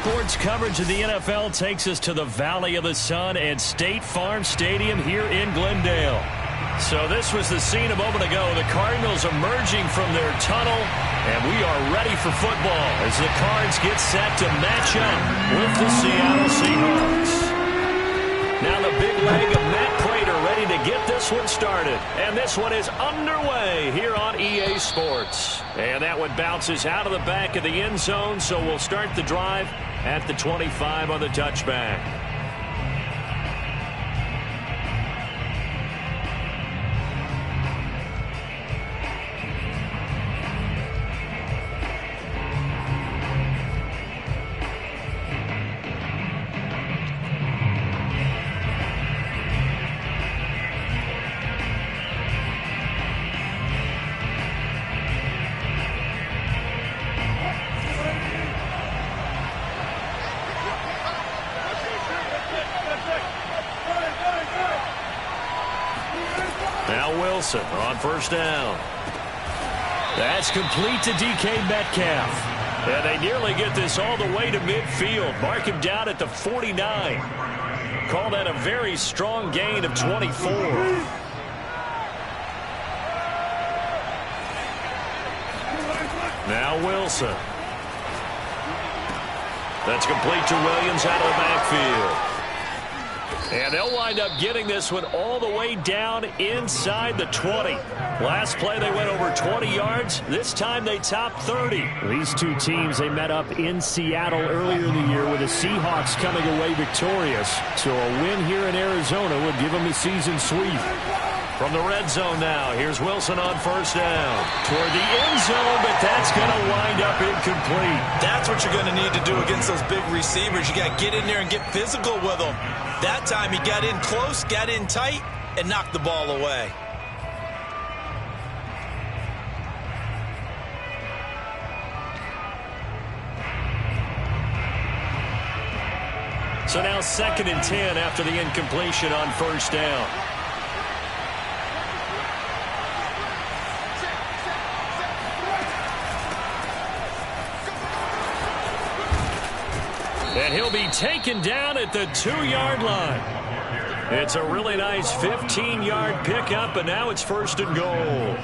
Sports coverage of the NFL takes us to the Valley of the Sun and State Farm Stadium here in Glendale. So this was the scene a moment ago. The Cardinals emerging from their tunnel, and we are ready for football as the Cards get set to match up with the Seattle Seahawks. Now the big leg of Matt Prater ready to get this one started. And this one is underway here on EA Sports. And that one bounces out of the back of the end zone, so we'll start the drive at the 25 on the touchback. Wilson on first down. That's complete to DK Metcalf. And they nearly get this all the way to midfield. Mark him down at the 49. Call that a very strong gain of 24. Now Wilson. That's complete to Williams out of the backfield. And they'll wind up getting this one all the way down inside the 20. Last play they went over 20 yards. This time they topped 30. These two teams, they met up in Seattle earlier in the year with the Seahawks coming away victorious. So a win here in Arizona would give them the season sweep. From the red zone now, here's Wilson on first down. Toward the end zone, but that's going to wind up incomplete. That's what you're going to need to do against those big receivers. You got to get in there and get physical with them. That time he got in close, got in tight, and knocked the ball away. So now 2nd and 10 after the incompletion on first down. And he'll be taken down at the 2-yard line. It's a really nice 15-yard pickup, and now it's 1st and goal.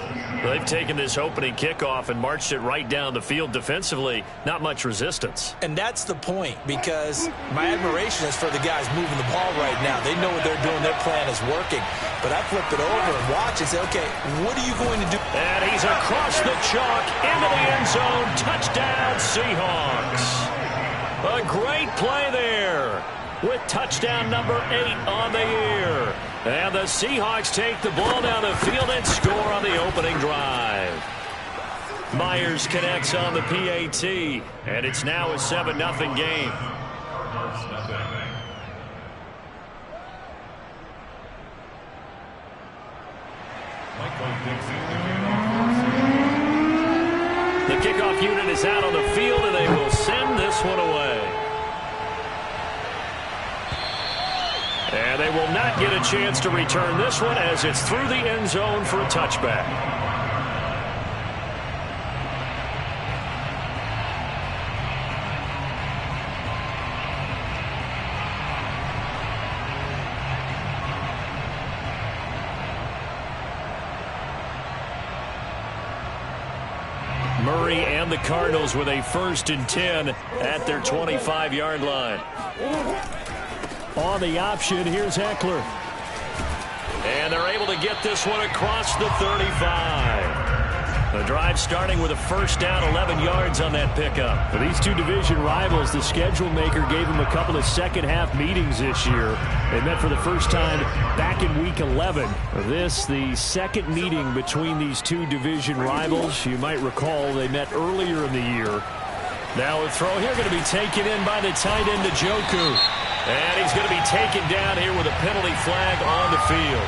They've taken this opening kickoff and marched it right down the field defensively. Not much resistance. And that's the point, because my admiration is for the guys moving the ball right now. They know what they're doing. Their plan is working. But I flip it over and watch and say, okay, what are you going to do? And he's across the chalk into the end zone. Touchdown, Seahawks. A great play there with touchdown number 8 on the year. And the Seahawks take the ball down the field and score on the opening drive. Myers connects on the PAT, and it's now a 7-0 game. The kickoff unit is out on the field, and they will send this one away. And they will not get a chance to return this one as it's through the end zone for a touchback. Murray and the Cardinals with a 1st and 10 at their 25-yard line. On the option, here's Eckler. And they're able to get this one across the 35. The drive starting with a 1st down, 11 yards on that pickup. For these two division rivals, the schedule maker gave them a couple of second-half meetings this year. They met for the first time back in Week 11. This, the second meeting between these two division rivals. You might recall they met earlier in the year. Now a throw here going to be taken in by the tight end, Njoku. And he's going to be taken down here with a penalty flag on the field.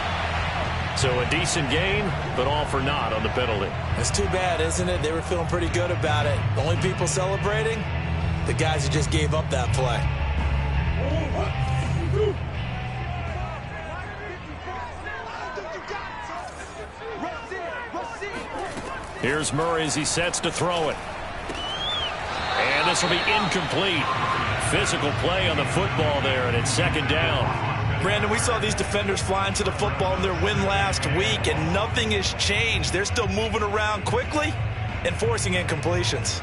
So a decent gain, but all for naught on the penalty. It's too bad, isn't it? They were feeling pretty good about it. The only people celebrating, the guys who just gave up that play. Here's Murray as he sets to throw it. And this will be incomplete. physical play on the football there, and it's second down. Brandon, we saw these defenders flying to the football in their win last week, and nothing has changed. They're still moving around quickly and forcing incompletions.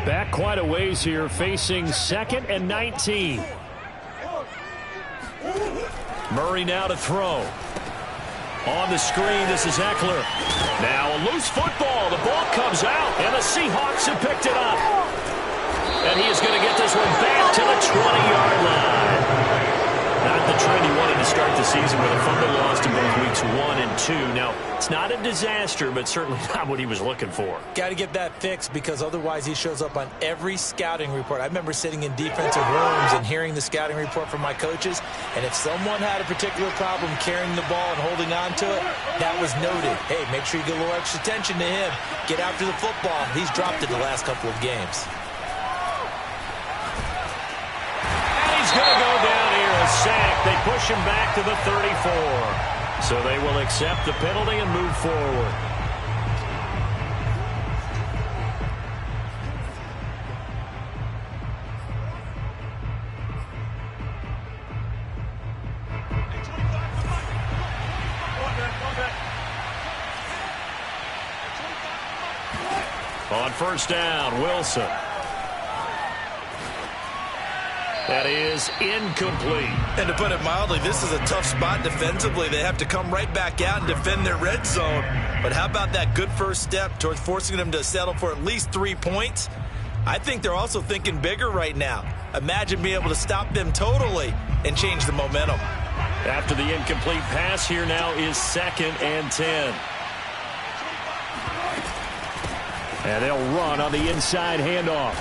Back quite a ways here, facing 2nd and 19. Murray now to throw. On the screen, this is Eckler. Now a loose football. The ball comes out, and the Seahawks have picked it up. And he is going to get this one back to the 20-yard line. Not the trend he wanted to start the season with a fumble lost in both weeks 1 and 2. Now, it's not a disaster, but certainly not what he was looking for. Got to get that fixed because otherwise he shows up on every scouting report. I remember sitting in defensive rooms and hearing the scouting report from my coaches, and if someone had a particular problem carrying the ball and holding on to it, that was noted. Hey, make sure you get a little extra attention to him. Get after the football. He's dropped it the last couple of games. And he's going to go down here, a sack. They push him back to the 34. So they will accept the penalty and move forward. On first down, Wilson. That is incomplete. And to put it mildly, this is a tough spot defensively. They have to come right back out and defend their red zone. But how about that good first step towards forcing them to settle for at least 3 points? I think they're also thinking bigger right now. Imagine being able to stop them totally and change the momentum. After the incomplete pass, here now is 2nd and 10. And they'll run on the inside handoff.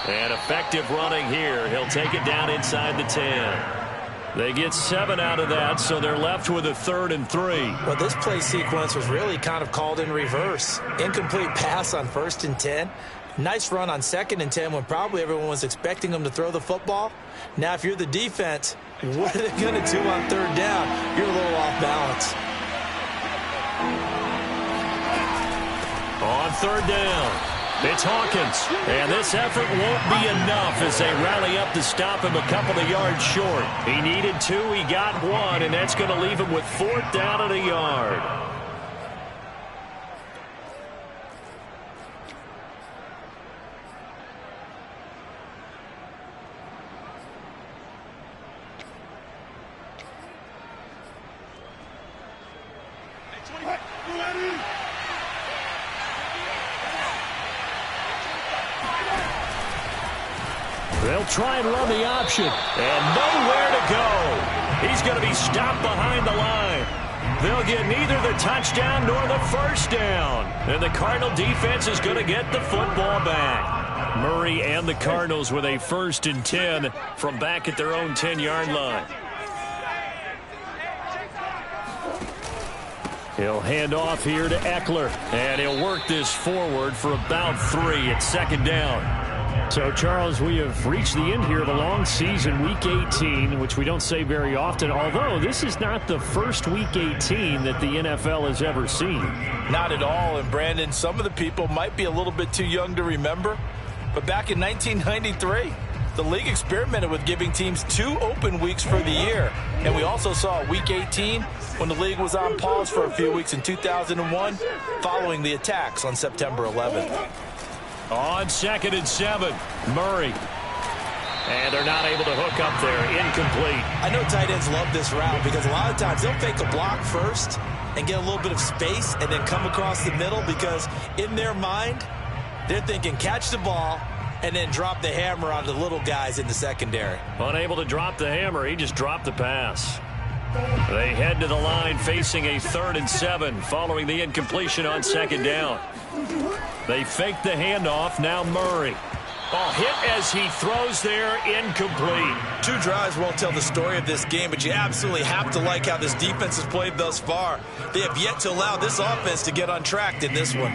And effective running here. He'll take it down inside the 10. They get 7 out of that, so they're left with a 3rd and 3. Well, this play sequence was really kind of called in reverse. Incomplete pass on 1st and 10. Nice run on 2nd and 10 when probably everyone was expecting them to throw the football. Now, if you're the defense, what are they going to do on 3rd down? You're a little off balance. On 3rd down. It's Hawkins, and this effort won't be enough as they rally up to stop him a couple of yards short. He needed 2, he got 1, and that's going to leave him with 4th down and a yard. They'll try and run the option, and nowhere to go. He's going to be stopped behind the line. They'll get neither the touchdown nor the first down. And the Cardinal defense is going to get the football back. Murray and the Cardinals with a 1st and 10 from back at their own 10-yard line. He'll hand off here to Eckler, and he'll work this forward for about 3 at 2nd down. So, Charles, we have reached the end here of a long season, Week 18, which we don't say very often, although this is not the first Week 18 that the NFL has ever seen. Not at all, and Brandon, some of the people might be a little bit too young to remember, but back in 1993, the league experimented with giving teams 2 open weeks for the year, and we also saw Week 18 when the league was on pause for a few weeks in 2001 following the attacks on September 11th. On 2nd and 7, Murray. And they're not able to hook up there. Incomplete. I know tight ends love this route because a lot of times they'll fake a block first and get a little bit of space and then come across the middle because in their mind, they're thinking catch the ball and then drop the hammer on the little guys in the secondary. Unable to drop the hammer, he just dropped the pass. They head to the line facing a 3rd and 7 following the incompletion on 2nd down. They fake the handoff. Now Murray. Hit as he throws there, incomplete. 2 drives won't tell the story of this game, but you absolutely have to like how this defense has played thus far. They have yet to allow this offense to get untracked in this one.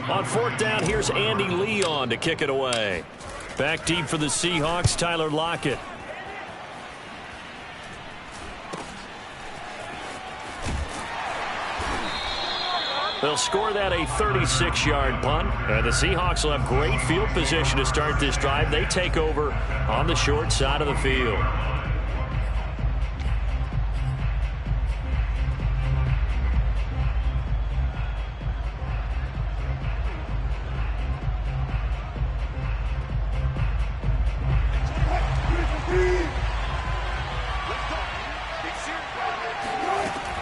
On 4th down, here's Andy Leon to kick it away. Back deep for the Seahawks, Tyler Lockett. They'll score that a 36-yard punt. And the Seahawks will have great field position to start this drive. They take over on the short side of the field.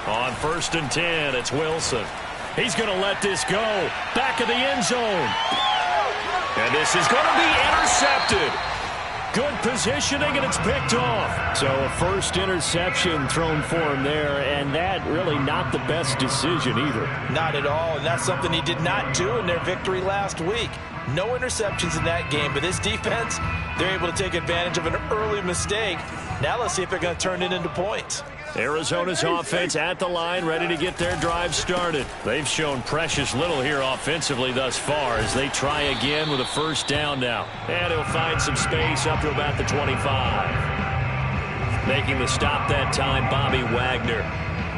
On 1st and 10, it's Wilson. He's going to let this go. Back of the end zone. And this is going to be intercepted. Good positioning, and it's picked off. So a first interception thrown for him there, and that really not the best decision either. Not at all, and that's something he did not do in their victory last week. No interceptions in that game, but this defense, they're able to take advantage of an early mistake. Now let's see if they're going to turn it into points. Arizona's offense at the line, ready to get their drive started. They've shown precious little here offensively thus far as they try again with a first down now. And he'll find some space up to about the 25. Making the stop that time, Bobby Wagner.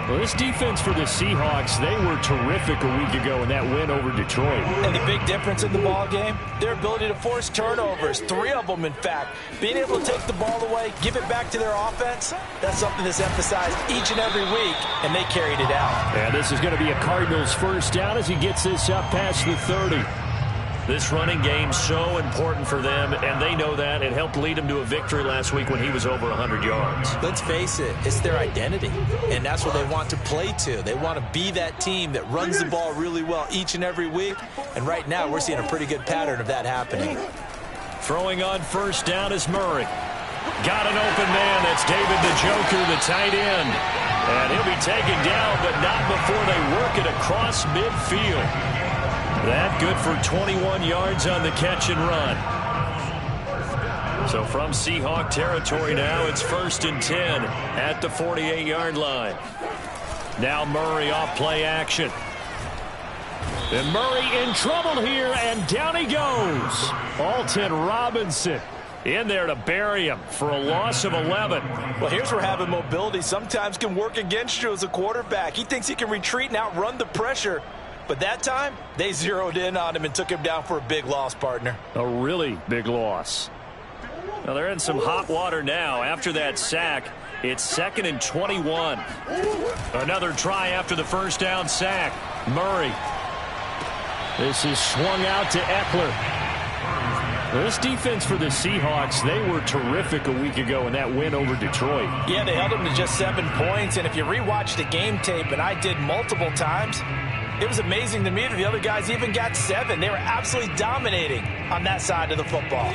Well, this defense for the Seahawks, they were terrific a week ago in that win over Detroit. And the big difference in the ball game, their ability to force turnovers, 3 of them in fact. Being able to take the ball away, give it back to their offense, that's something that's emphasized each and every week, and they carried it out. And this is going to be a Cardinals first down as he gets this up past the 30. This running game so important for them, and they know that. It helped lead them to a victory last week when he was over 100 yards. Let's face it, it's their identity, and that's what they want to play to. They want to be that team that runs the ball really well each and every week, and right now we're seeing a pretty good pattern of that happening. Throwing on first down is Murray. Got an open man. That's David the Joker, the tight end. And he'll be taken down, but not before they work it across midfield. That good for 21 yards on the catch and run. So from Seahawk territory now, it's 1st and 10 at the 48-yard line. Now Murray off play action. And Murray in trouble here, and down he goes. Alton Robinson in there to bury him for a loss of 11. Well, here's where having mobility sometimes can work against you as a quarterback. He thinks he can retreat and outrun the pressure. But that time, they zeroed in on him and took him down for a big loss, partner. A really big loss. Now they're in some hot water now. After that sack, it's 2nd and 21. Another try after the first down sack. Murray. This is swung out to Eckler. This defense for the Seahawks, they were terrific a week ago in that win over Detroit. Yeah, they held them to just 7 points. And if you rewatch the game tape, and I did multiple times, it was amazing to me that the other guys even got 7. They were absolutely dominating on that side of the football.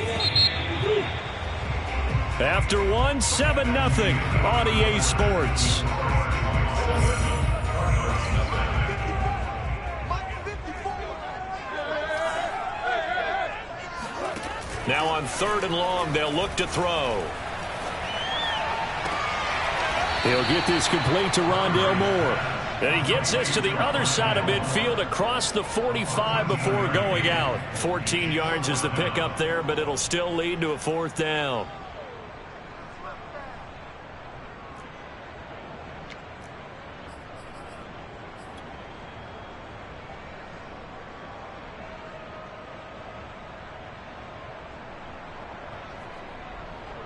After 1, 7-0 on EA Sports. Now on 3rd and long, they'll look to throw. He'll get this complete to Rondale Moore. And he gets this to the other side of midfield across the 45 before going out. 14 yards is the pickup there, but it'll still lead to a 4th down.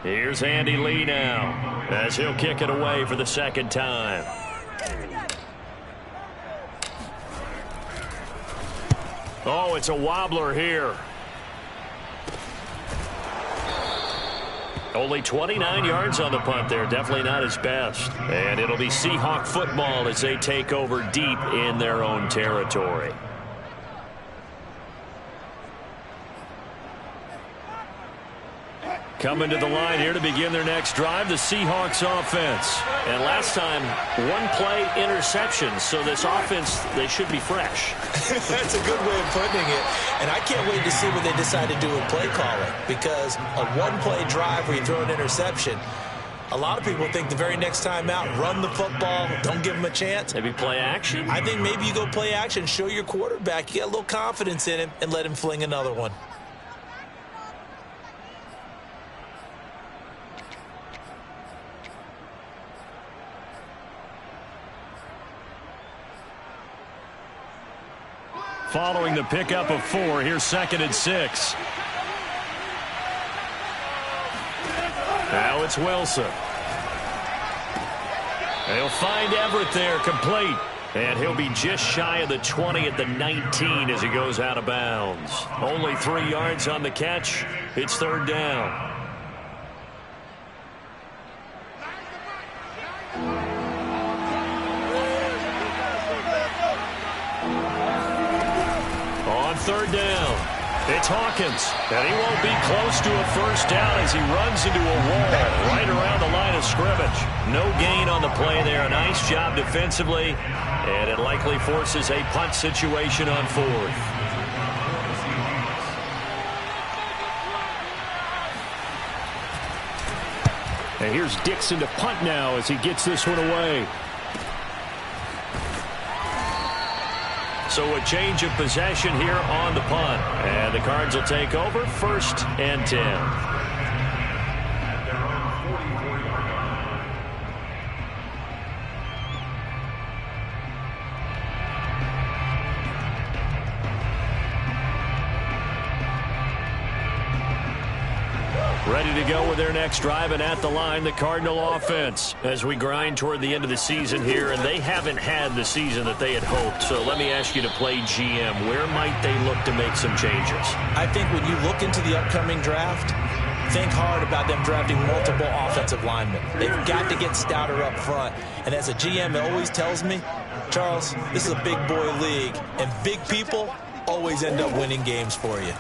Here's Andy Lee now as he'll kick it away for the 2nd time. Oh, it's a wobbler here. Only 29 yards on the punt there. Definitely not his best. And it'll be Seahawk football as they take over deep in their own territory. Coming to the line here to begin their next drive, the Seahawks offense. And last time, 1-play interception. So this offense, they should be fresh. That's a good way of putting it. And I can't wait to see what they decide to do with play calling. Because a 1-play drive where you throw an interception, a lot of people think the very next time out, run the football, don't give them a chance. Maybe play action? I think maybe you go play action, show your quarterback, you get a little confidence in him, and let him fling another one. following the pickup of 4. Here's 2nd and 6. Now it's Wilson. They'll find Everett there, complete. And he'll be just shy of the 20 at the 19 as he goes out of bounds. Only 3 yards on the catch. It's 3rd down. On 3rd down, it's Hawkins, and he won't be close to a first down as he runs into a wall right around the line of scrimmage. No gain on the play there. A nice job defensively, and it likely forces a punt situation on 4th. And here's Dixon to punt now as he gets this one away. So a change of possession here on the punt. And the Cards will take over 1st and 10. Ready to go with their next drive, and at the line, the Cardinal offense as we grind toward the end of the season here, and they haven't had the season that they had hoped. So let me ask you to play GM. Where might they look to make some changes? I think when you look into the upcoming draft, think hard about them drafting multiple offensive linemen. They've got to get stouter up front. And as a GM, it always tells me, Charles, this is a big boy league, and big people always end up winning games for you.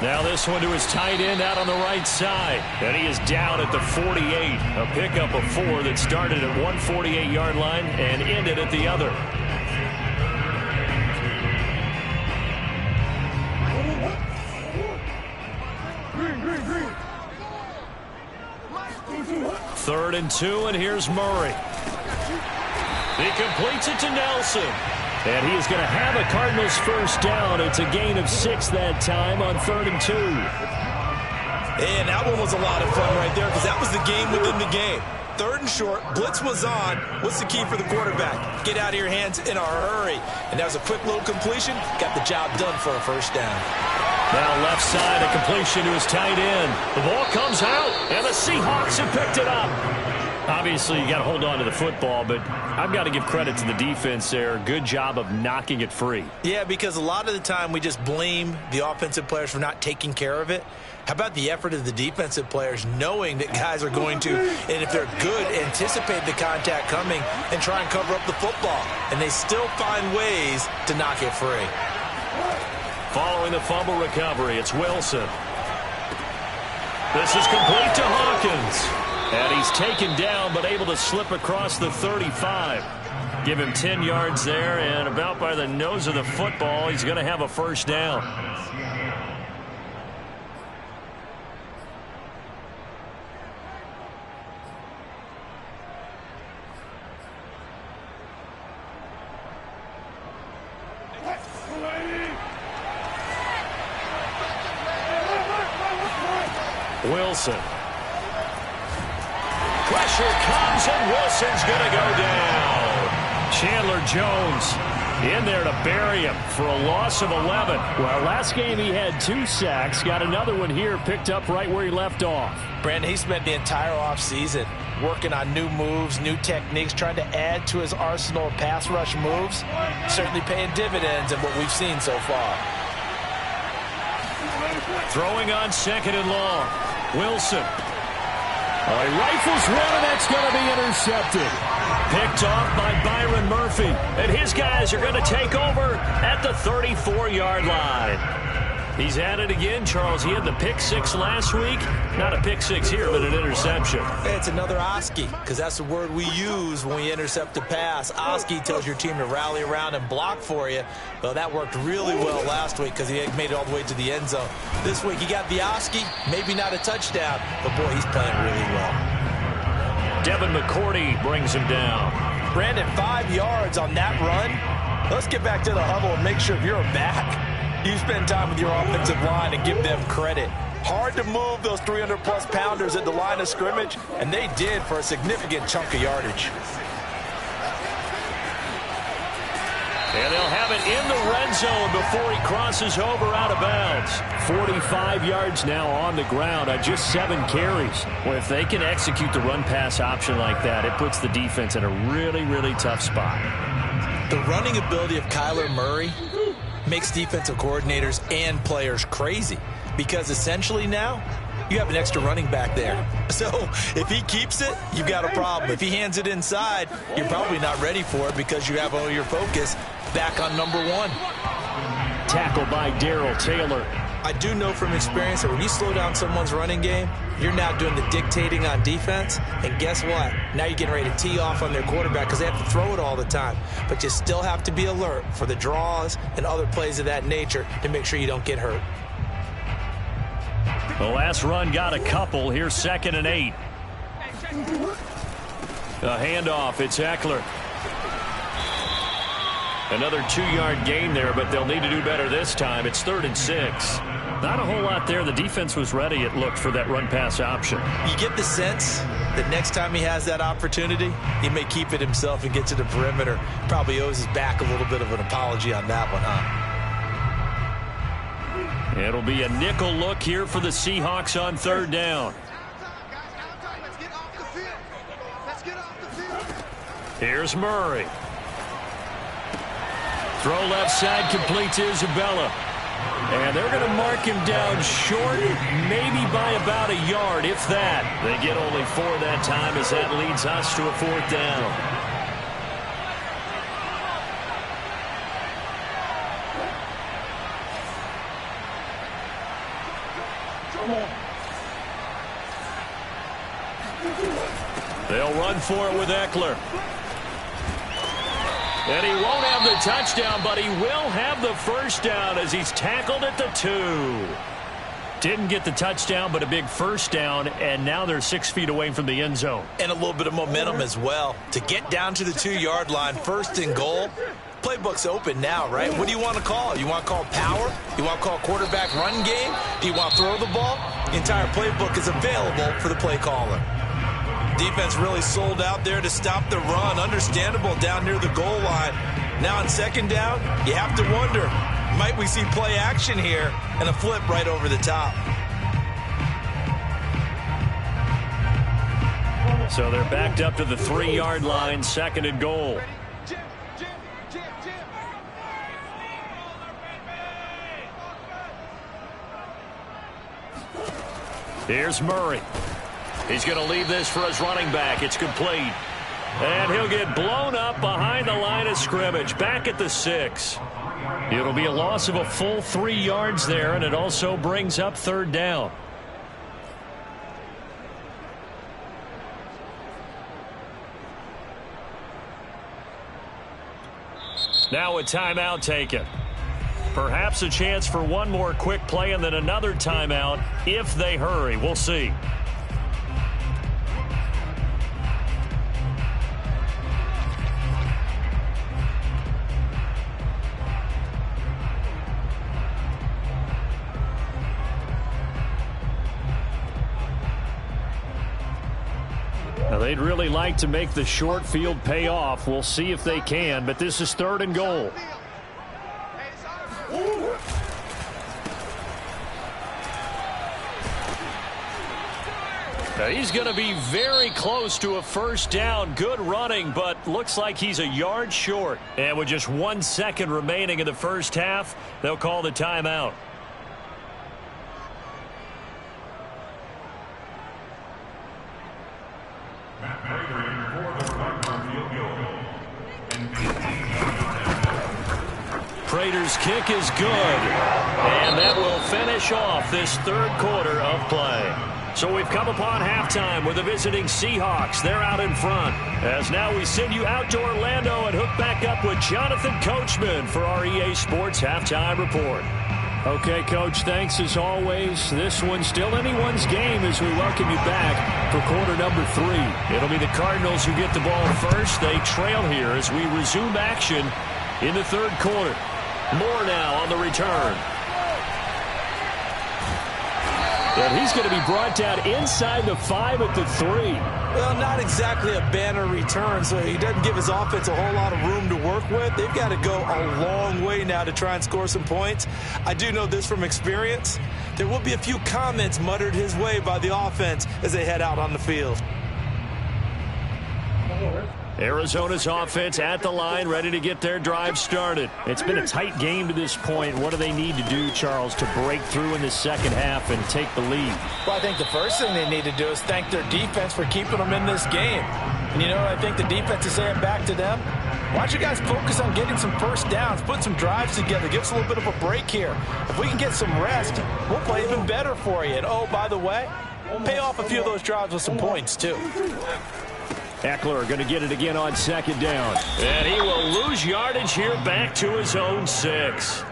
Now this one to his tight end out on the right side. And he is down at the 48. A pickup of 4 that started at 148-yard line and ended at the other. Third and 2, and here's Murray. He completes it to Nelson. And he is going to have a Cardinals first down. It's a gain of 6 that time on 3rd and 2. And that one was a lot of fun right there because that was the game within the game. 3rd and short, blitz was on. What's the key for the quarterback? Get out of your hands in a hurry. And that was a quick little completion. Got the job done for a first down. Now left side, a completion to his tight end. The ball comes out, and the Seahawks have picked it up. Obviously, you got to hold on to the football, but I've got to give credit to the defense there. Good job of knocking it free. Yeah, because a lot of the time we just blame the offensive players for not taking care of it. How about the effort of the defensive players knowing that guys are going to, and if they're good, anticipate the contact coming and try and cover up the football. And they still find ways to knock it free. Following the fumble recovery, it's Wilson. This is complete to Hawkins. And he's taken down, but able to slip across the 35. Give him 10 yards there, and about by the nose of the football, he's going to have a first down. Wilson. Pressure comes, and Wilson's going to go down. Chandler Jones in there to bury him for a loss of 11. Well, last game he had 2 sacks. Got another one here, picked up right where he left off. Brandon, he spent the entire offseason working on new moves, new techniques, trying to add to his arsenal of pass rush moves. Certainly paying dividends in what we've seen so far. Throwing on 2nd and long. Wilson. Well, he rifles one, and that's going to be intercepted. Picked off by Byron Murphy. And his guys are going to take over at the 34-yard line. He's at it again, Charles. He had the pick 6 last week. Not a pick 6 here, but an interception. It's another Oski, because that's the word we use when we intercept a pass. Oski tells your team to rally around and block for you. Well, that worked really well last week because he made it all the way to the end zone. This week he got the Oski, maybe not a touchdown, but boy, he's playing really well. Devin McCourty brings him down. Brandon, 5 yards on that run. Let's get back to the huddle and make sure if you're a back, you spend time with your offensive line and give them credit. Hard to move those 300-plus pounders at the line of scrimmage, and they did for a significant chunk of yardage. And they'll have it in the red zone before he crosses over out of bounds. 45 yards now on the ground on just 7 carries. Well, if they can execute the run-pass option like that, it puts the defense in a really, really tough spot. The running ability of Kyler Murray makes defensive coordinators and players crazy because essentially now you have an extra running back there. So if he keeps it, you've got a problem. If he hands it inside, you're probably not ready for it because you have all your focus back on number 1. Tackled by Darrell Taylor. I do know from experience that when you slow down someone's running game, you're now doing the dictating on defense. And guess what? Now you're getting ready to tee off on their quarterback because they have to throw it all the time. But you still have to be alert for the draws and other plays of that nature to make sure you don't get hurt. The last run got a couple. Here's 2nd and 8. A handoff. It's Eckler. Another 2-yard gain there, but they'll need to do better this time. It's 3rd and 6. Not a whole lot there. The defense was ready, it looked, for that run-pass option. You get the sense that next time he has that opportunity, he may keep it himself and get to the perimeter. Probably owes his back a little bit of an apology on that one, huh? It'll be a nickel look here for the Seahawks on 3rd down. Here's Murray. Throw left side, complete to Isabella. And they're going to mark him down short, maybe by about a yard, if that. They get only 4 that time as that leads us to a 4th down. They'll run for it with Eckler. And he won't have the touchdown, but he will have the 1st down as he's tackled at the 2. Didn't get the touchdown, but a big 1st down, and now they're 6 feet away from the end zone. And a little bit of momentum as well. To get down to the 2-yard line, 1st and goal. Playbook's open now, right? What do you want to call? You want to call power? You want to call quarterback run game? Do you want to throw the ball? The entire playbook is available for the play caller. Defense really sold out there to stop the run. Understandable down near the goal line. Now on 2nd down, you have to wonder, might we see play action here and a flip right over the top? So they're backed up to the 3-yard line, 2nd and goal. Here's Murray. He's going to leave this for his running back. It's complete. And he'll get blown up behind the line of scrimmage. Back at the 6. It'll be a loss of a full 3 yards there, and it also brings up 3rd down. Now a timeout taken. Perhaps a chance for one more quick play and then another timeout if they hurry. We'll see. Now, they'd really like to make the short field pay off. We'll see if they can, but this is 3rd and goal. Now, he's going to be very close to a 1st down. Good running, but looks like he's a yard short. And with just 1 second remaining in the 1st half, they'll call the timeout. Prater's kick is good, and that will finish off this 3rd quarter of play. So we've come upon halftime with the visiting Seahawks. They're out in front. As now we send you out to Orlando and hook back up with Jonathan Coachman for our EA Sports Halftime Report. Okay, Coach, thanks as always. This one's still anyone's game as we welcome you back for quarter number 3. It'll be the Cardinals who get the ball first. They trail here as we resume action in the 3rd quarter. More now on the return. And he's going to be brought down inside the 5 at the 3. Well, not exactly a banner return, so he doesn't give his offense a whole lot of room to work with. They've got to go a long way now to try and score some points. I do know this from experience. There will be a few comments muttered his way by the offense as they head out on the field. Arizona's offense at the line, ready to get their drive started. It's been a tight game to this point. What do they need to do, Charles, to break through in the second half and take the lead? Well, I think the first thing they need to do is thank their defense for keeping them in this game. And you know what I think the defense is saying back to them? Why don't you guys focus on getting some first downs, put some drives together, give us a little bit of a break here. If we can get some rest, we'll play even better for you. And, oh, by the way, pay off a few of those drives with some points, too. Ekeler going to get it again on second down. And he will lose yardage here back to his own 6.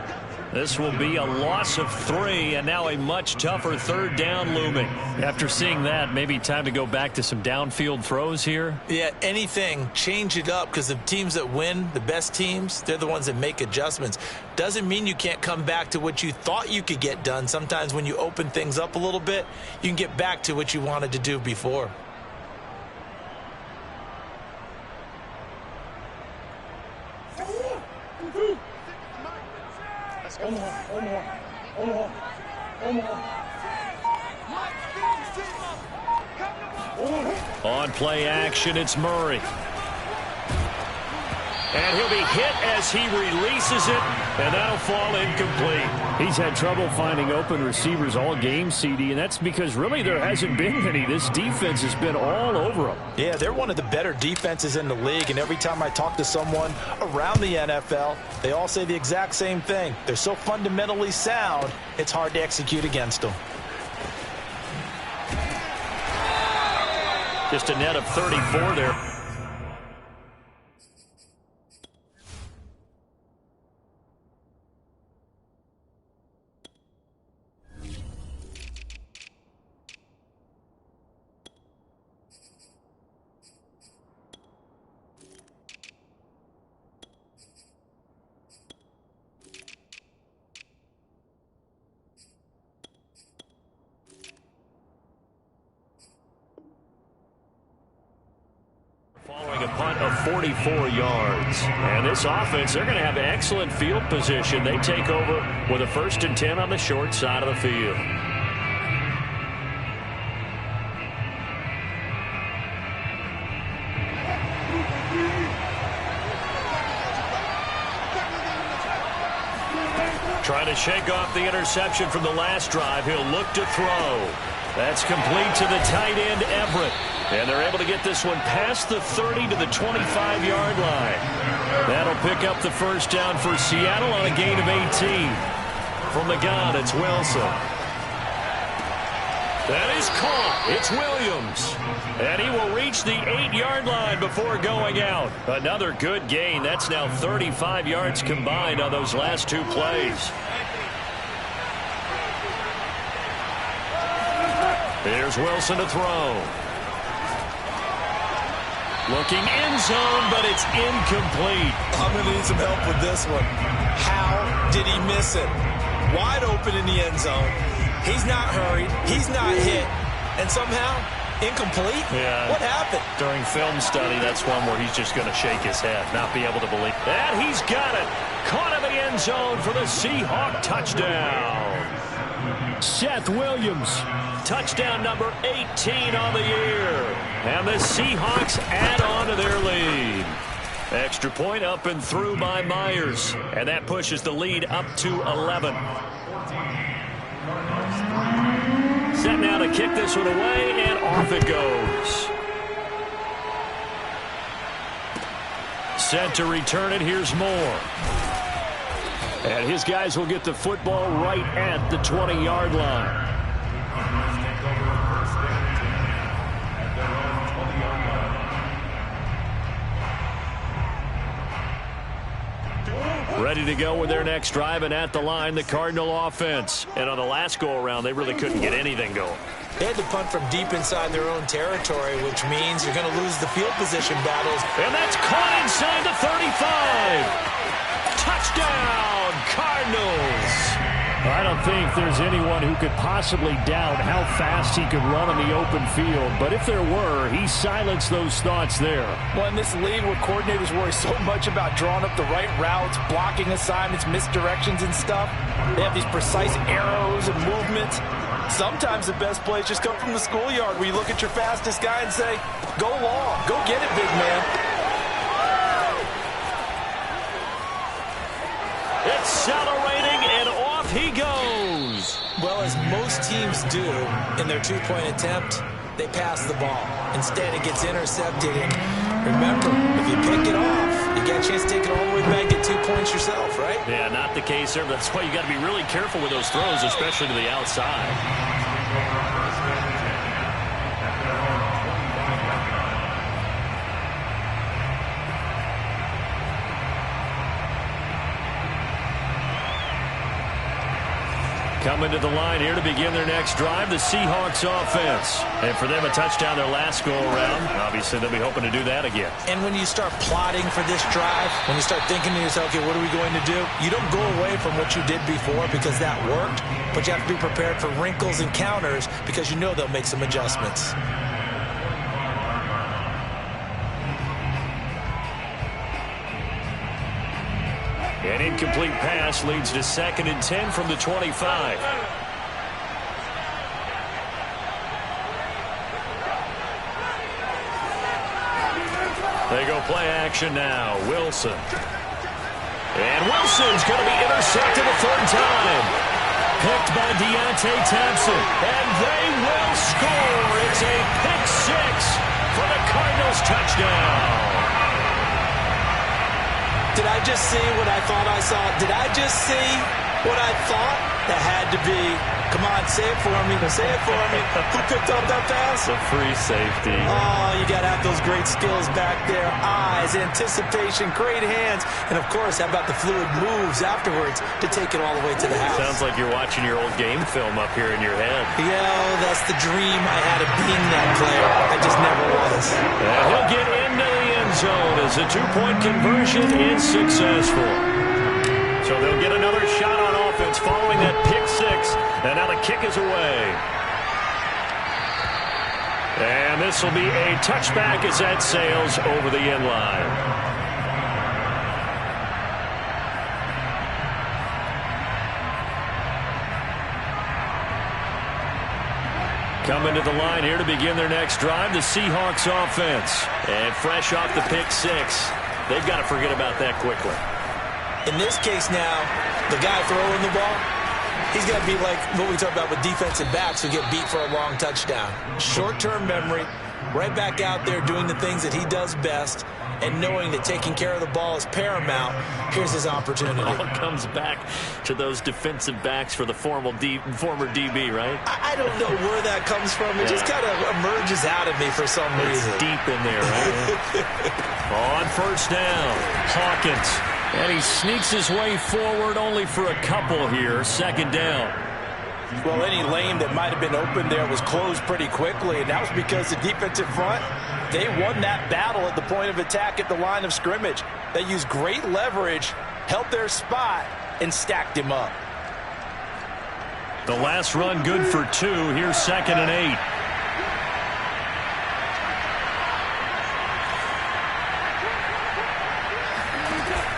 This will be a loss of 3, and now a much tougher third down looming. After seeing that, maybe time to go back to some downfield throws here. Yeah, anything, change it up, because the teams that win, the best teams, they're the ones that make adjustments. Doesn't mean you can't come back to what you thought you could get done. Sometimes when you open things up a little bit, you can get back to what you wanted to do before. On play action, it's Murray. And he'll be hit as he releases it, and that'll fall incomplete. He's had trouble finding open receivers all game, CD, and that's because really there hasn't been any. This defense has been all over them. Yeah, they're one of the better defenses in the league, and every time I talk to someone around the NFL, they all say the exact same thing. They're so fundamentally sound, it's hard to execute against them. Just a net of 34 there. Following a punt of 44 yards. And this offense, they're going to have excellent field position. They take over with a 1st and 10 on the short side of the field. Trying to shake off the interception from the last drive. He'll look to throw. That's complete to the tight end, Everett. And they're able to get this one past the 30 to the 25-yard line. That'll pick up the first down for Seattle on a gain of 18. From the gun, it's Wilson. That is caught. It's Williams. And he will reach the 8-yard line before going out. Another good gain. That's now 35 yards combined on those last 2 plays. Here's Wilson to throw. Looking end zone, but it's incomplete. I'm going to need some help with this one. How did he miss it? Wide open in the end zone. He's not hurried. He's not hit. And somehow, incomplete? Yeah. What happened? During film study, that's one where he's just going to shake his head, not be able to believe. And he's got it. Caught in the end zone for the Seahawk touchdown. Seth Williams. Touchdown number 18 on the year. And the Seahawks add on to their lead. Extra point up and through by Myers. And that pushes the lead up to 11. Set now to kick this one away, and off it goes. Set to return it. Here's Moore. And his guys will get the football right at the 20-yard line. Ready to go with their next drive, and at the line, the Cardinal offense. And on the last go-around, they really couldn't get anything going. They had to punt from deep inside their own territory, which means you're going to lose the field position battles. And that's caught inside the 35. Touchdown, Cardinals. I don't don't think there's anyone who could possibly doubt how fast he could run on the open field. But if there were, he silenced those thoughts there. Well, in this league where coordinators worry so much about drawing up the right routes, blocking assignments, misdirections and stuff, they have these precise arrows and movements. Sometimes the best plays just come from the schoolyard where you look at your fastest guy and say, go long, go get it, big man. Accelerating, and off he goes. Well, as most teams do in their two-point attempt, they pass the ball. Instead, it gets intercepted. And remember, if you pick it off, you get a chance to take it all the way back, get 2 points yourself, right? Yeah, not the case there. That's why you got to be really careful with those throws, especially to the outside. Coming to the line here to begin their next drive, the Seahawks offense. And for them, a touchdown their last go-around. Obviously, they'll be hoping to do that again. And when you start plotting for this drive, when you start thinking to yourself, okay, what are we going to do? You don't go away from what you did before because that worked, but you have to be prepared for wrinkles and counters because you know they'll make some adjustments. An incomplete pass leads to 2nd and 10 from the 25. They go play action now. Wilson. And Wilson's going to be intercepted a third time. Picked by Deontay Thompson. And they will score. It's a pick six for the Cardinals touchdown. Did I just see what I thought I saw? Did I just see what I thought? That had to be. Come on, say it for me. Say it for me. Who picked up that pass? The free safety. Oh, you got to have those great skills back there. Eyes, anticipation, great hands. And, of course, how about the fluid moves afterwards to take it all the way to the house? Sounds like you're watching your old game film up here in your head. Yeah, that's the dream I had of being that player. I just never was. And he'll get into the end zone as a two-point conversion is successful. So they'll get another shot on offense following that pick six. And now the kick is away. And this will be a touchback as that sails over the end line. Coming to the line here to begin their next drive, the Seahawks offense. And fresh off the pick six, they've got to forget about that quickly. In this case now, the guy throwing the ball, he's got to be like what we talk about with defensive backs who get beat for a long touchdown. Short-term memory, right back out there doing the things that he does best, and knowing that taking care of the ball is paramount. Here's his opportunity. It all comes back to those defensive backs for the former DB, right? I don't know where that comes from. It just kind of emerges out of me for some reason. It's deep in there, right? On first down, Hawkins. And he sneaks his way forward only for a couple here. Second down. Well, any lane that might have been open there was closed pretty quickly, and that was because the defensive front, they won that battle at the point of attack at the line of scrimmage. They used great leverage, held their spot, and stacked him up. The last run good for 2. Here's 2nd and 8.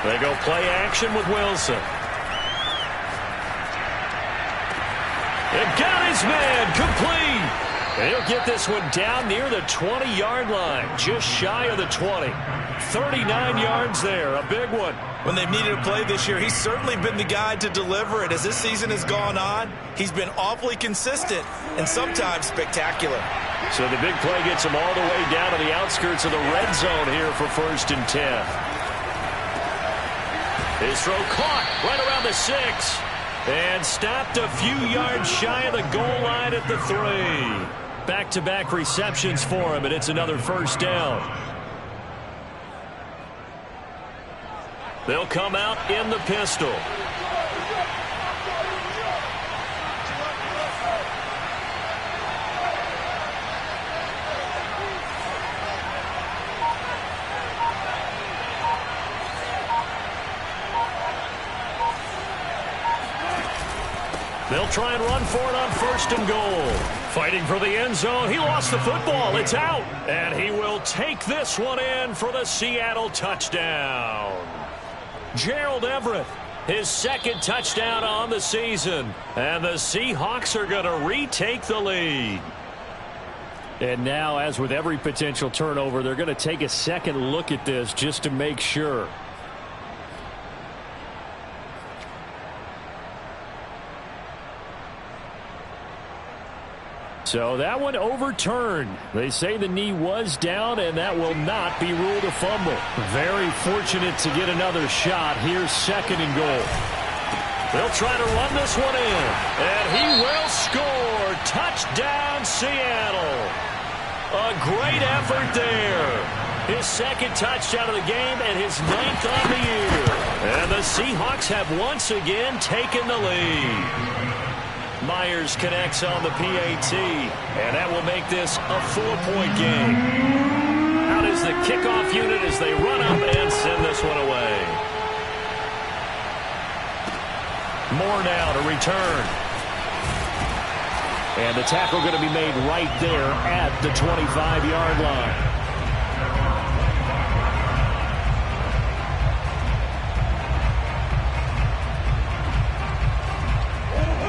They go play action with Wilson. It got his man complete. And he'll get this one down near the 20-yard line, just shy of the 20. 39 yards there, a big one. When they've needed a play this year, he's certainly been the guy to deliver it. As this season has gone on, he's been awfully consistent and sometimes spectacular. So the big play gets him all the way down to the outskirts of the red zone here for 1st and 10. His throw caught right around the 6. And stopped a few yards shy of the goal line at the 3. Back-to-back receptions for him, and it's another first down. They'll come out in the pistol. They'll try and run for it on 1st and goal. Fighting for the end zone. He lost the football. It's out. And he will take this one in for the Seattle touchdown. Gerald Everett, his 2nd touchdown on the season. And the Seahawks are going to retake the lead. And now, as with every potential turnover, they're going to take a second look at this just to make sure. So that one overturned. They say the knee was down, and that will not be ruled a fumble. Very fortunate to get another shot. Here's 2nd and goal. They'll try to run this one in, and he will score. Touchdown, Seattle. A great effort there. His 2nd touchdown of the game and his 9th on the year. And the Seahawks have once again taken the lead. Myers connects on the PAT, and that will make this a 4-point game. Out is the kickoff unit as they run up and send this one away. Moore now to return. And the tackle going to be made right there at the 25-yard line.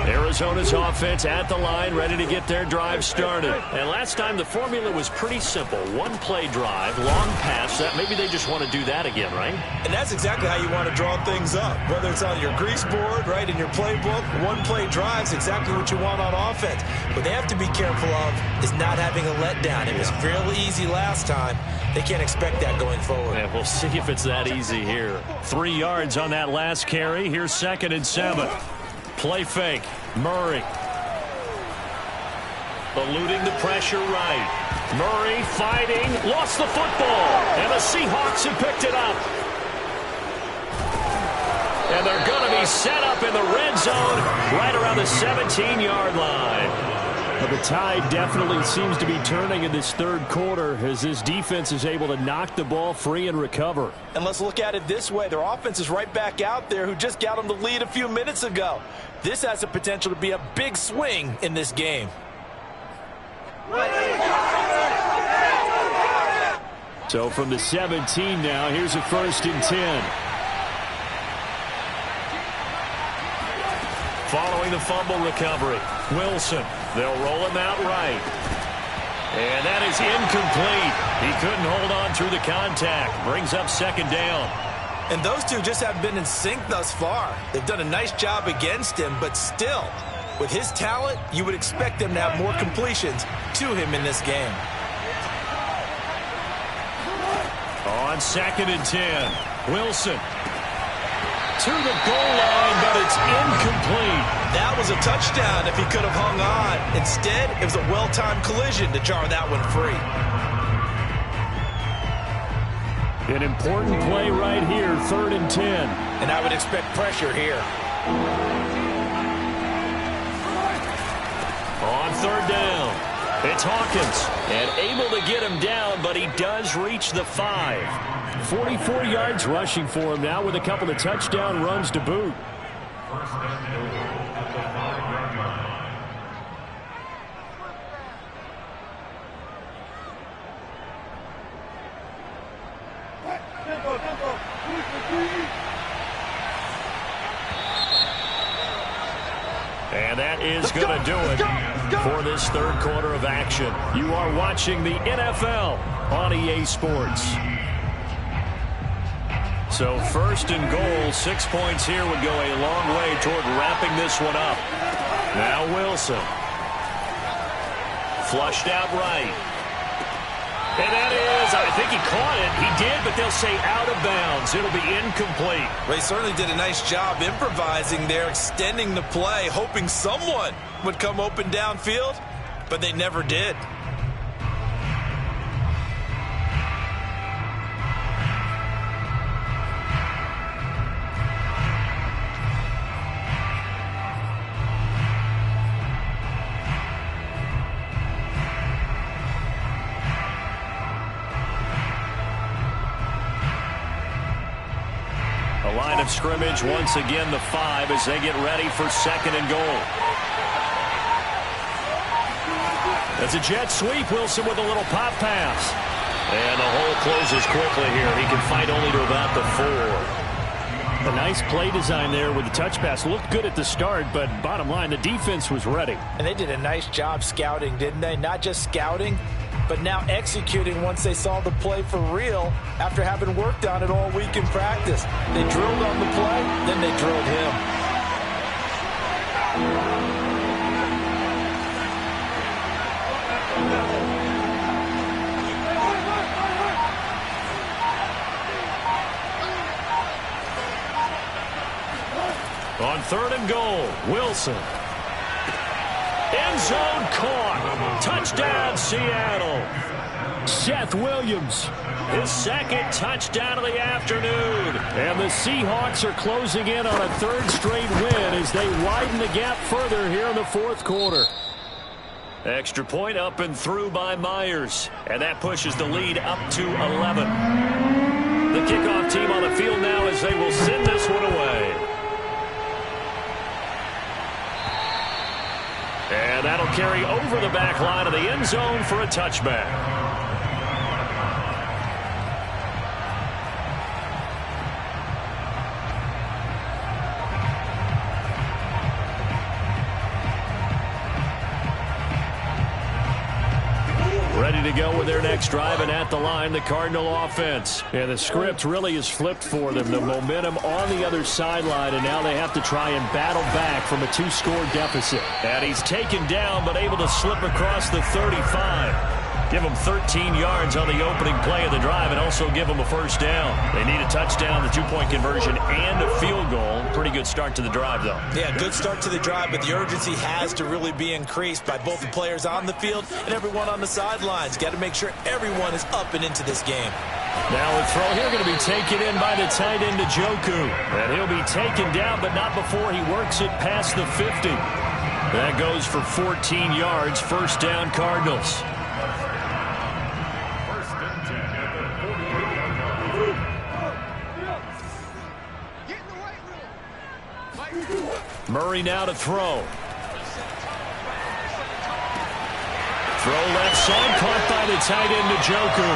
Arizona's offense at the line, ready to get their drive started. And last time the formula was pretty simple. One-play drive, long pass. That maybe they just want to do that again, right? And that's exactly how you want to draw things up. Whether it's on your grease board, right, in your playbook, one-play drive is exactly what you want on offense. What they have to be careful of is not having a letdown. It was fairly easy last time. They can't expect that going forward. Yeah, we'll see if it's that easy here. 3 yards on that last carry. Here's 2nd and 7. Play fake. Murray. Eluding the pressure right. Murray fighting. Lost the football. And the Seahawks have picked it up. And they're going to be set up in the red zone right around the 17-yard line. But the tide definitely seems to be turning in this 3rd quarter as this defense is able to knock the ball free and recover. And let's look at it this way. Their offense is right back out there who just got them the lead a few minutes ago. This has the potential to be a big swing in this game. So from the 17 now, here's a 1st and 10. Following the fumble recovery, Wilson. They'll roll him out right. And that is incomplete. He couldn't hold on through the contact. Brings up 2nd down. And those two just haven't been in sync thus far. They've done a nice job against him, but still, with his talent, you would expect them to have more completions to him in this game. On 2nd and 10, Wilson. To the goal line, but it's incomplete. That was a touchdown if he could have hung on. Instead, it was a well-timed collision to jar that one free. An important play right here, 3rd and 10. And I would expect pressure here. On 3rd down, it's Hawkins. And able to get him down, but he does reach the 5. 44 yards rushing for him now with a couple of touchdown runs to boot. And that is going to do it for this 3rd quarter of action. You are watching the NFL on EA Sports. So 1st and goal, 6 points here would go a long way toward wrapping this one up. Now Wilson. Flushed out right. And that is, I think he caught it. He did, but they'll say out of bounds. It'll be incomplete. Well, he certainly did a nice job improvising there, extending the play, hoping someone would come open downfield, but they never did. line of scrimmage. Once again, the 5 as they get ready for 2nd and goal. As a jet sweep, Wilson with a little pop pass. And the hole closes quickly here. He can fight only to about the 4. A nice play design there with the touch pass. Looked good at the start, but bottom line, the defense was ready. And they did a nice job scouting, didn't they? Not just scouting, but now executing once they saw the play for real after having worked on it all week in practice. They drilled on the play, then they drilled him. On 3rd and goal, Wilson. End zone caught. Touchdown, Seattle. Seth Williams. His 2nd touchdown of the afternoon. And the Seahawks are closing in on a 3rd straight win as they widen the gap further here in the 4th quarter. Extra point up and through by Myers. And that pushes the lead up to 11. The kickoff team on the field now as they will send this one away. And that'll carry over the back line of the end zone for a touchback. Ready to go with their next drive, and at the line, the Cardinal offense. And the script really is flipped for them. The momentum on the other sideline, and now they have to try and battle back from a 2-score deficit. And he's taken down, but able to slip across the 35. Give him 13 yards on the opening play of the drive and also give him a first down. They need a touchdown, the 2-point conversion, and a field goal. Pretty good start to the drive, though. Yeah, good start to the drive, but the urgency has to really be increased by both the players on the field and everyone on the sidelines. Got to make sure everyone is up and into this game. Now a throw here going to be taken in by the tight end, Njoku. And he'll be taken down, but not before he works it past the 50. That goes for 14 yards. First down, Cardinals. Murray now to throw. Throw left side, caught by the tight end, Njoku.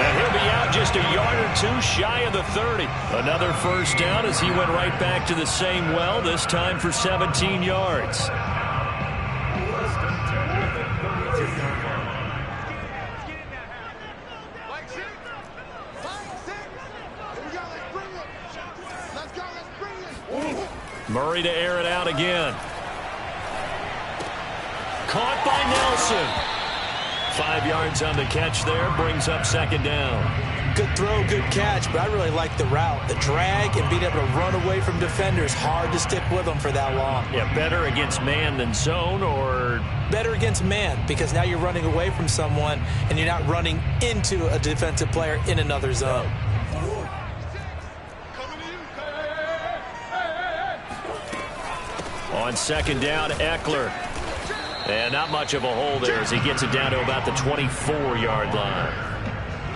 And he'll be out just a yard or 2 shy of the 30. Another first down as he went right back to the same well, this time for 17 yards. Murray to air it out again. Caught by Nelson. 5 yards on the catch there. Brings up second down. Good throw, good catch, but I really like the route. The drag and being able to run away from defenders. Hard to stick with them for that long. Yeah, better against man than zone, or? Better against man, because now you're running away from someone and you're not running into a defensive player in another zone. On second down, Eckler. And not much of a hole there as he gets it down to about the 24-yard line.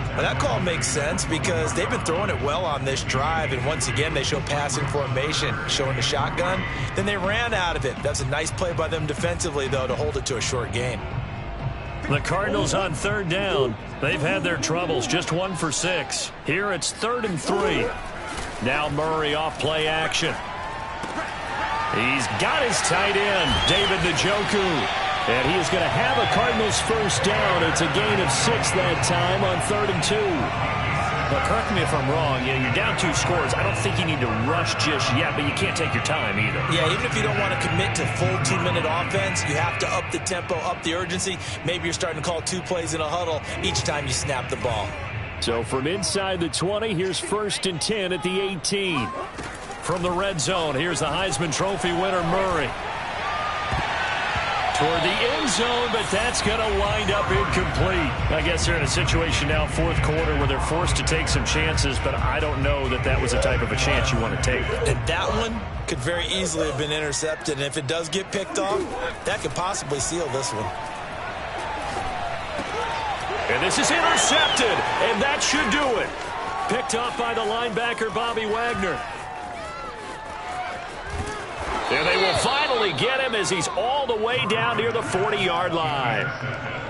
Well, that call makes sense because they've been throwing it well on this drive, and once again they show passing formation, showing the shotgun. Then they ran out of it. That's a nice play by them defensively, though, to hold it to a short gain. The Cardinals on third down. They've had their troubles, just 1 for 6. Here it's 3rd and 3. Now Murray off play action. He's got his tight end, David Njoku. And he is going to have a Cardinals first down. It's a gain of 6 that time on 3rd and 2. But correct me if I'm wrong. You're down 2 scores. I don't think you need to rush just yet, but you can't take your time either. Yeah, even if you don't want to commit to full 2-minute offense, you have to up the tempo, up the urgency. Maybe you're starting to call 2 plays in a huddle each time you snap the ball. So from inside the 20, here's 1st and 10 at the 18. From the red zone, here's the Heisman Trophy winner, Murray. Toward the end zone, but that's going to wind up incomplete. I guess they're in a situation now, 4th quarter, where they're forced to take some chances, but I don't know that that was the type of a chance you want to take. And that one could very easily have been intercepted, and if it does get picked off, that could possibly seal this one. And this is intercepted, and that should do it. Picked off by the linebacker, Bobby Wagner. finally get him as he's all the way down near the 40-yard line.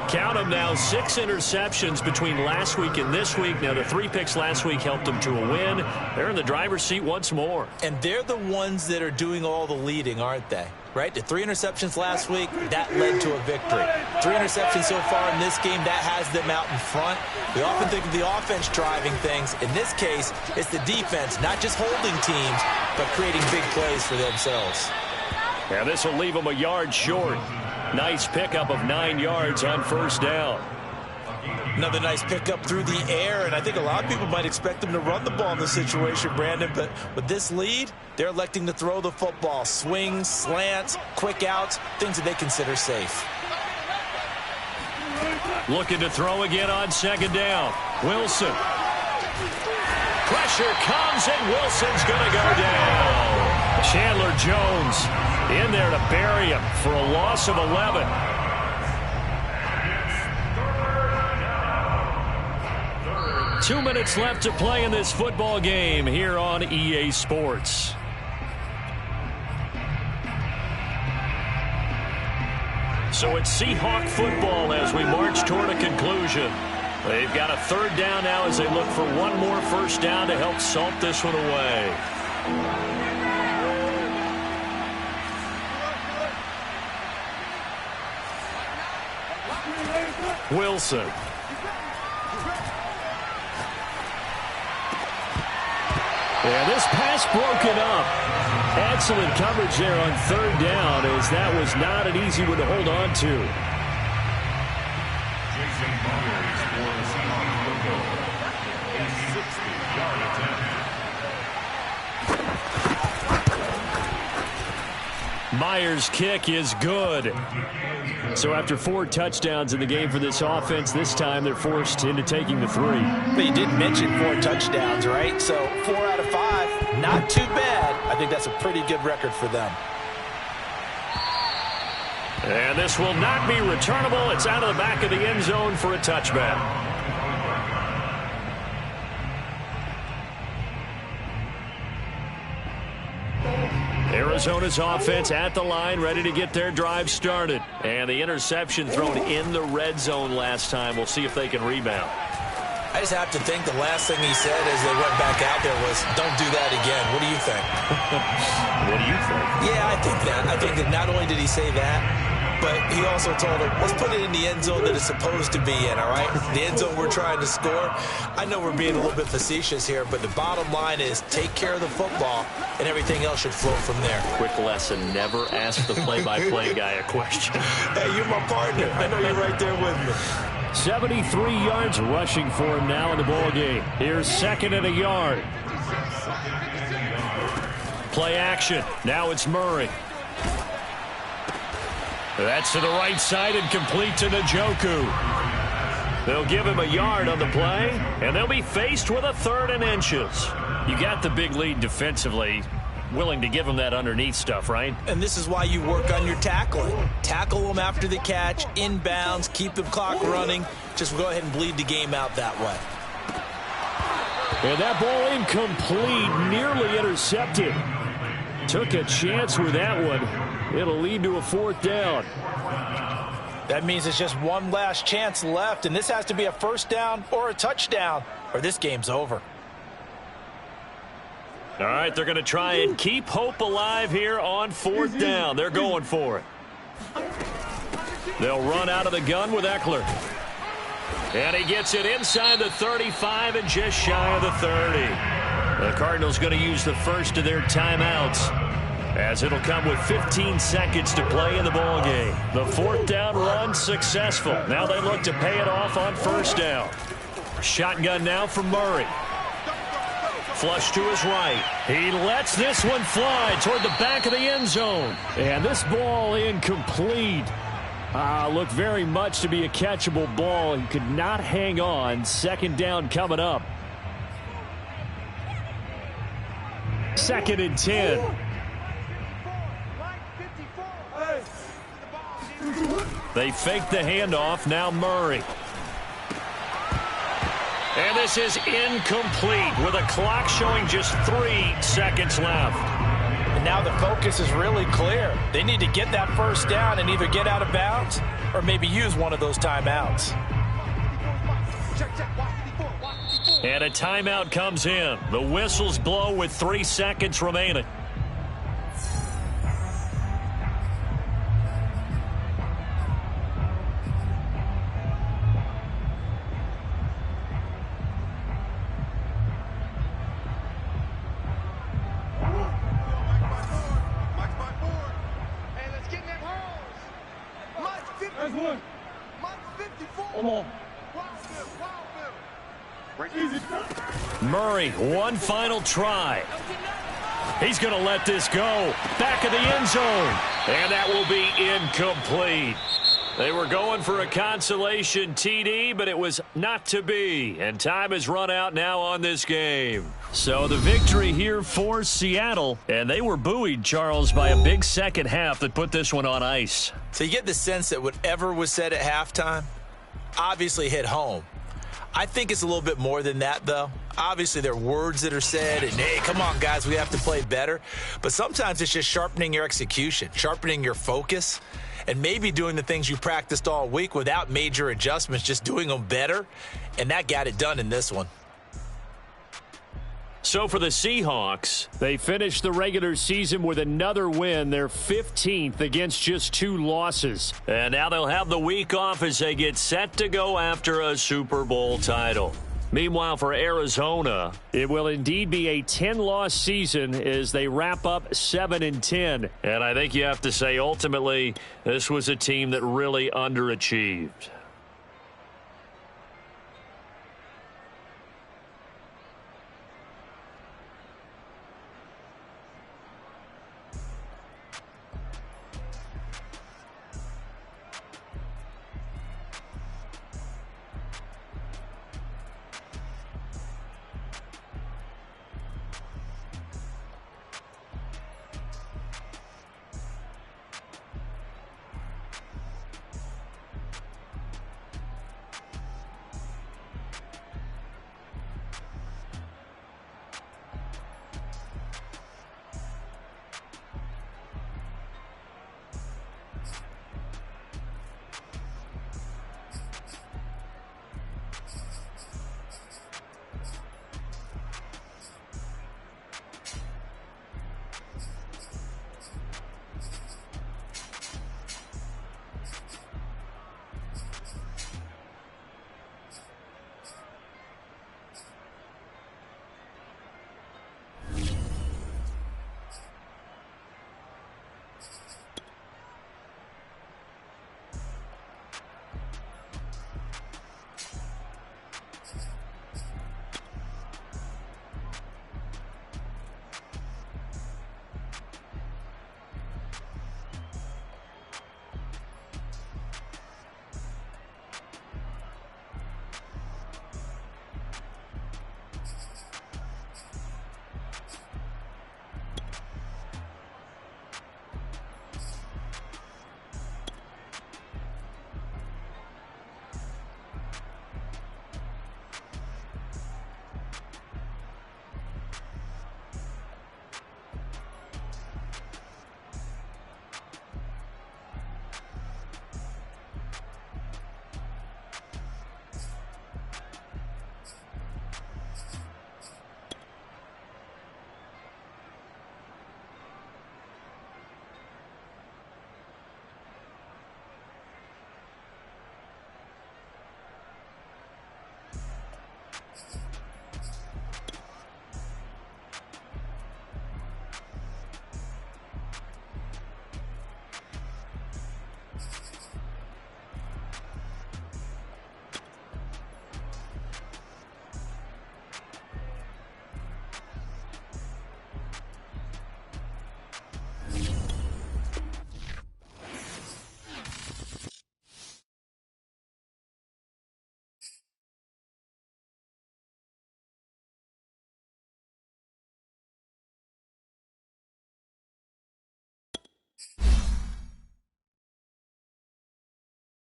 Count them now, 6 interceptions between last week and this week. Now, the 3 picks last week helped them to a win. They're in the driver's seat once more. And they're the ones that are doing all the leading, aren't they? Right? The 3 interceptions last week, that led to a victory. 3 interceptions so far in this game, that has them out in front. We often think of the offense driving things. In this case, it's the defense, not just holding teams, but creating big plays for themselves. Yeah, this will leave them a yard short. Nice pickup of 9 yards on first down. Another nice pickup through the air, and I think a lot of people might expect them to run the ball in this situation, Brandon, but with this lead, they're electing to throw the football. Swings, slants, quick outs, things that they consider safe. Looking to throw again on second down. Wilson. Pressure comes, and Wilson's going to go down. Chandler Jones in there to bury him for a loss of 11. Two minutes left to play in this football game here on EA Sports. So it's Seahawk football as we march toward a conclusion. They've got a third down now as they look for one more first down to help salt this one away. Wilson. Yeah, this pass broken up. Excellent coverage there on third down, as that was not an easy one to hold on to. Jason Myers for Seahawks football. A 60-yard attempt. Myers' kick is good. So after 4 touchdowns in the game for this offense, this time they're forced into taking the 3. But you did mention 4 touchdowns, right? So 4 out of 5, not too bad. I think that's a pretty good record for them. And this will not be returnable. It's out of the back of the end zone for a touchback. Arizona's offense at the line, ready to get their drive started. And the interception thrown in the red zone last time. We'll see if they can rebound. I just have to think the last thing he said as they went back out there was, don't do that again. What do you think? What do you think? Yeah, I think that. I think that not only did he say that, but he also told him, let's put it in the end zone that it's supposed to be in, all right? The end zone we're trying to score. I know we're being a little bit facetious here, but the bottom line is take care of the football, and everything else should flow from there. Quick lesson, never ask the play-by-play guy a question. Hey, you're my partner. I know you're right there with me. 73 yards rushing for him now in the ball game. Here's second and a yard. Play action. Now it's Murray. That's to the right side and complete to Njoku. They'll give him a yard on the play, and they'll be faced with a 3rd and inches. You got the big lead defensively. Willing to give him that underneath stuff, right? And this is why you work on your tackling. Tackle them after the catch, inbounds, keep the clock running. Just go ahead and bleed the game out that way. And that ball incomplete, nearly intercepted. Took a chance with that one. It'll lead to a 4th down. That means it's just one last chance left, and this has to be a first down or a touchdown, or this game's over. All right, they're going to try and keep hope alive here on 4th down. They're going for it. They'll run out of the gun with Eckler. And he gets it inside the 35 and just shy of the 30. The Cardinals going to use the first of their timeouts, as it'll come with 15 seconds to play in the ball game. The 4th down run successful. Now they look to pay it off on first down. Shotgun now from Murray. Flush to his right. He lets this one fly toward the back of the end zone. And this ball incomplete. Looked very much to be a catchable ball. He could not hang on. Second down coming up. 2nd and 10. They fake the handoff. Now Murray. And this is incomplete with a clock showing just 3 seconds left. And now the focus is really clear. They need to get that first down and either get out of bounds or maybe use one of those timeouts. And a timeout comes in. The whistles blow with 3 seconds remaining. Murray, one final try. He's going to let this go. Back of the end zone. And that will be incomplete. They were going for a consolation TD, but it was not to be. And time has run out now on this game. So the victory here for Seattle. And they were buoyed, Charles, by a big second half that put this one on ice. So you get the sense that whatever was said at halftime obviously hit home. I think it's a little bit more than that, though. Obviously, there are words that are said, and, hey, come on, guys, we have to play better. But sometimes it's just sharpening your execution, sharpening your focus, and maybe doing the things you practiced all week without major adjustments, just doing them better. And that got it done in this one. So for the Seahawks, they finished the regular season with another win. They're 15th against just 2 losses. And now they'll have the week off as they get set to go after a Super Bowl title. Meanwhile, for Arizona, it will indeed be a 10-loss season as they wrap up 7-10. And I think you have to say, ultimately, this was a team that really underachieved.